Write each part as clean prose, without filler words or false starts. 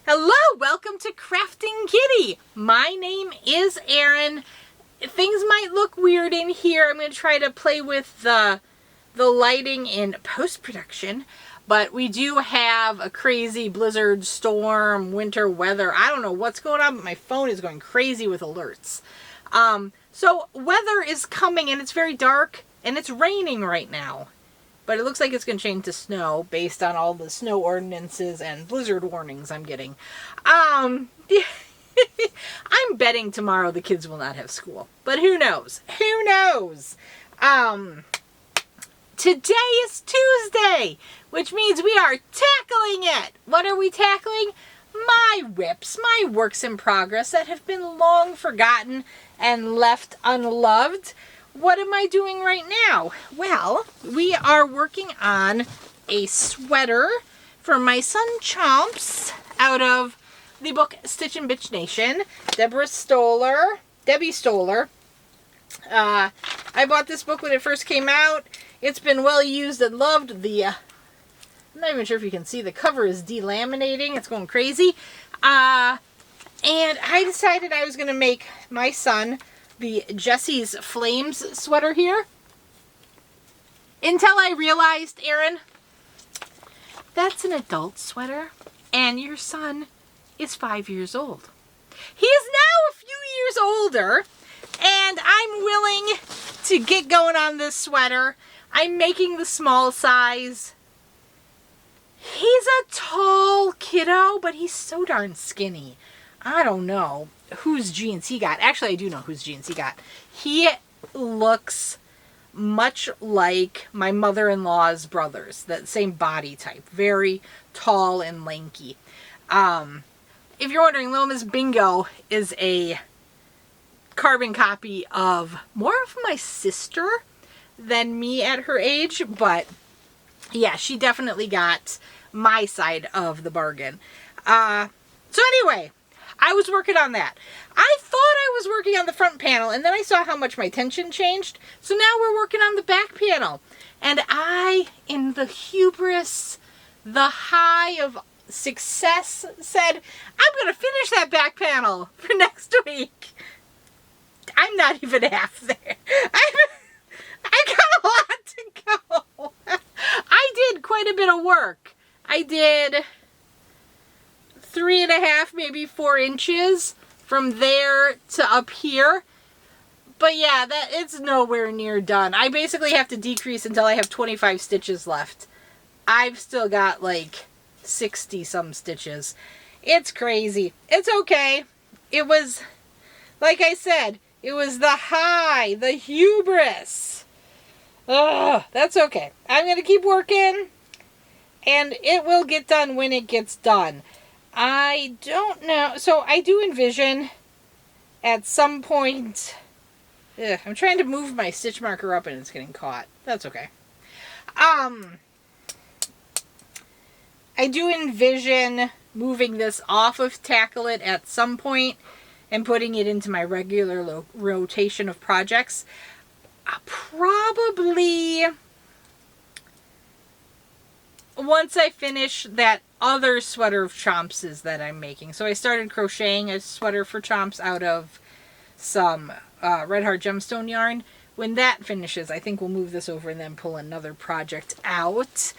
Hello, welcome to Krafting Kitty. My name is Erin. Things might look weird in here. I'm going to try to play with the lighting in post-production, but we do have a crazy blizzard, storm, winter weather. I don't know what's going on, but my phone is going crazy with alerts. So weather is coming and it's very dark and it's raining right now. But it looks like it's going to change to snow based on all the snow ordinances and blizzard warnings I'm getting. I'm betting tomorrow the kids will not have school. But who knows? Who knows? Today is Tuesday, which means we are tackling it. What are we tackling? My whips, my works in progress that have been long forgotten and left unloved. What am I doing right now? Well, we are working on a sweater for my son Chomps out of the book Stitch and Bitch Nation. Debbie Stoller. I bought this book when it first came out. It's been well used and loved. I'm not even sure if you can see, the cover is delaminating. It's going crazy. And I decided I was going to make my son the Jesse's Flames sweater here. Until I realized, Erin, that's an adult sweater and your son is 5 years old. He is now a few years older and I'm willing to get going on this sweater. I'm making the small size. He's a tall kiddo, but he's so darn skinny. I don't know whose jeans he got. Actually, I do know whose jeans he got. He looks much like my mother-in-law's brothers. That same body type. Very tall and lanky. If you're wondering, Little Miss Bingo is a carbon copy of more of my sister than me at her age. But yeah, she definitely got my side of the bargain. So anyway, I was working on that. I thought I was working on the front panel, and then I saw how much my tension changed. So now we're working on the back panel. And I, in the hubris, the high of success, said, I'm going to finish that back panel for next week. I'm not even half there. I got a lot to go. I did quite a bit of work. I did 3.5, maybe 4 inches from there to up here. But yeah, it's nowhere near done. I basically have to decrease until I have 25 stitches left. I've still got like 60 some stitches. It's crazy. It's okay. It was, like I said, it was the high, the hubris. Ugh, that's okay. I'm going to keep working and it will get done when it gets done. I don't know. So I do envision at some point... I'm trying to move my stitch marker up and it's getting caught. That's okay. I do envision moving this off of Tackle It at some point and putting it into my regular rotation of projects. Probably once I finish that other sweater of Chomps's that I'm making. So I started crocheting a sweater for Chomps out of some Red Heart Gemstone yarn. When that finishes, I think we'll move this over and then pull another project out.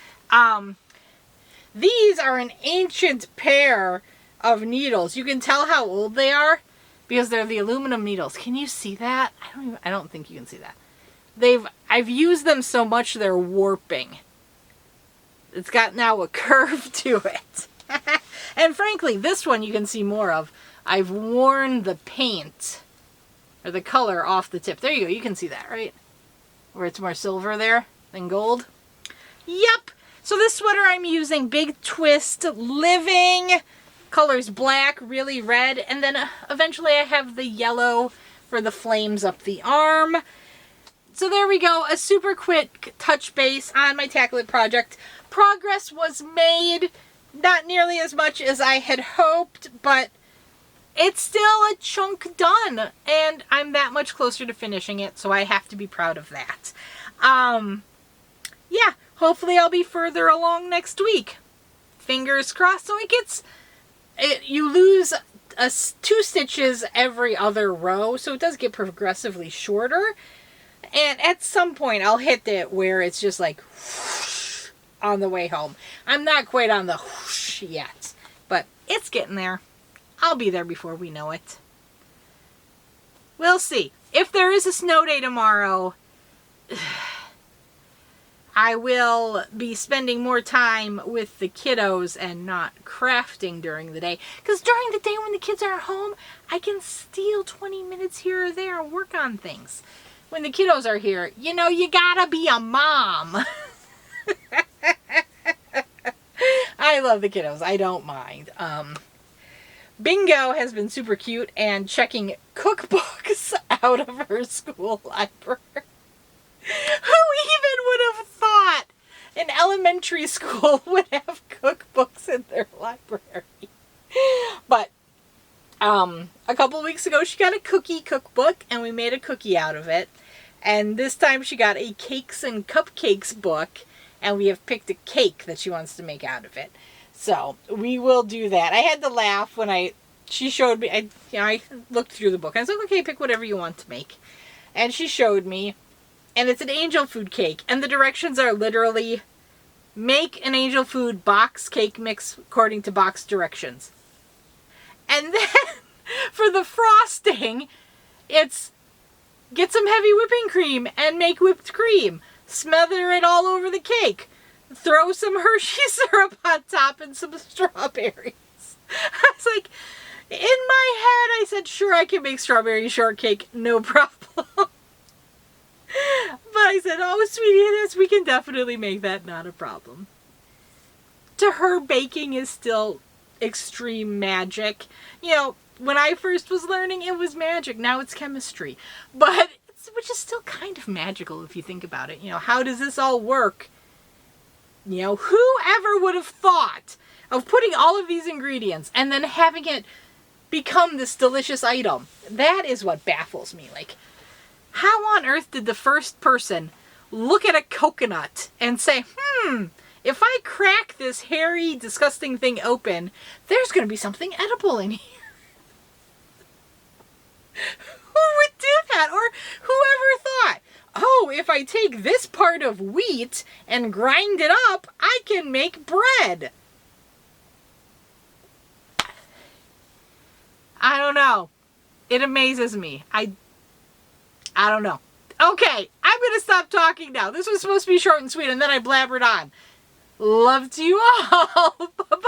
These are an ancient pair of needles. You can tell how old they are because they're the aluminum needles. Can you see that? I don't think you can see that. I've used them so much they're warping. It's got now a curve to it. And frankly, this one you can see more of. I've worn the paint, or the color, off the tip. There you go. You can see that, right? Where it's more silver there than gold. Yep. So this sweater I'm using Big Twist Living. Color's black, really red. And then eventually I have the yellow for the flames up the arm. So there we go. A super quick touch base on my Tackle It project. Progress was made, not nearly as much as I had hoped, but it's still a chunk done, and I'm that much closer to finishing it, so I have to be proud of that. Yeah, hopefully I'll be further along next week. Fingers crossed, so it gets you lose 2 stitches every other row, so it does get progressively shorter. And at some point I'll hit it where it's just like whoosh on the way home. I'm not quite on the whoosh yet, but it's getting there. I'll be there before we know it. We'll see. If there is a snow day tomorrow, I will be spending more time with the kiddos and not crafting during the day. Because during the day when the kids are at home, I can steal 20 minutes here or there and work on things. When the kiddos are here, you know, you gotta be a mom. I love the kiddos. I don't mind. Bingo has been super cute and checking cookbooks out of her school library. Who even would have thought an elementary school would have cookbooks in their library? But a couple weeks ago she got a cookie cookbook and we made a cookie out of it. And this time she got a cakes and cupcakes book and we have picked a cake that she wants to make out of it. So we will do that. I had to laugh when she showed me. I looked through the book. I was like, okay, pick whatever you want to make. And she showed me. And it's an angel food cake. And the directions are literally make an angel food box cake mix according to box directions. And then for the frosting, it's get some heavy whipping cream and make whipped cream. Smother it all over the cake. Throw some Hershey syrup on top and some strawberries. I was like, in my head, I said, sure, I can make strawberry shortcake, no problem. But I said, oh, sweetie, we can definitely make that not a problem. To her, baking is still extreme magic. You know, when I first was learning, it was magic. Now it's chemistry. But, which is still kind of magical if you think about it. You know, how does this all work? You know, whoever would have thought of putting all of these ingredients and then having it become this delicious item? That is what baffles me. Like, how on earth did the first person look at a coconut and say, if I crack this hairy, disgusting thing open, there's going to be something edible in here? Who would do that? Or whoever thought, oh, if I take this part of wheat and grind it up, I can make bread. I don't know. It amazes me. I don't know. Okay, I'm going to stop talking now. This was supposed to be short and sweet, and then I blabbered on. Love to you all. Bye-bye.